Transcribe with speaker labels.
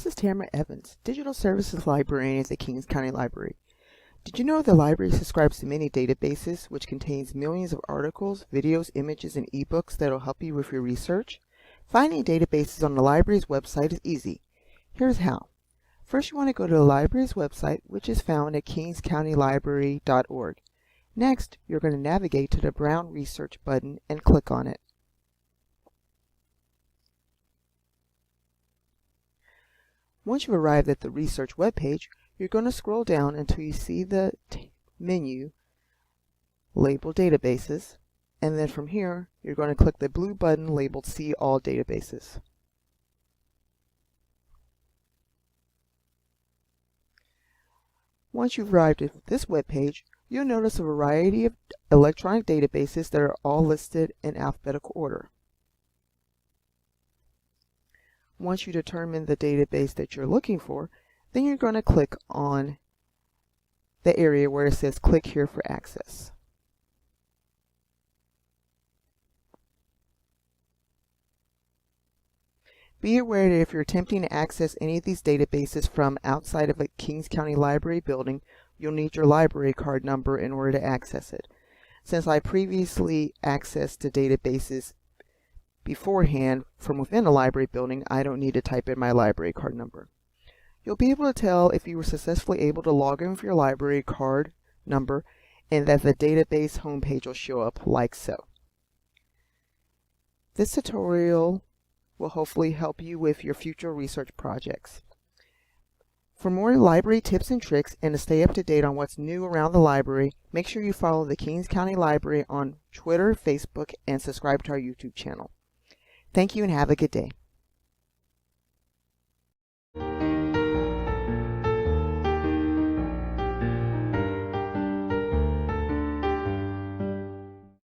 Speaker 1: this is Tamara Evans, Digital Services Librarian at the Kings County Library. Did you know the library subscribes to many databases which contains millions of articles, videos, images, and ebooks that will help you with your research? Finding databases on the library's website is easy. Here's how. First, you want to go to the library's website, which is found at kingscountylibrary.org. Next, you're going to navigate to the brown Research button and click on it. Once you've arrived at the Research webpage, you're going to scroll down until you see the menu labeled Databases, and then from here, you're going to click the blue button labeled See All Databases. Once you've arrived at this webpage, you'll notice a variety of electronic databases that are all listed in alphabetical order. Once you determine the database that you're looking for, then you're going to click on the area where it says click here for access. Be aware that if you're attempting to access any of these databases from outside of a Kings County Library building, you'll need your library card number in order to access it. Since I previously accessed the databases beforehand from within a library building, I don't need to type in my library card number. You'll be able to tell if you were successfully able to log in with your library card number and that the database homepage will show up like so. This tutorial will hopefully help you with your future research projects. For more library tips and tricks and to stay up to date on what's new around the library, make sure you follow the Kings County Library on Twitter, Facebook, and subscribe to our YouTube channel. Thank you and have a good day.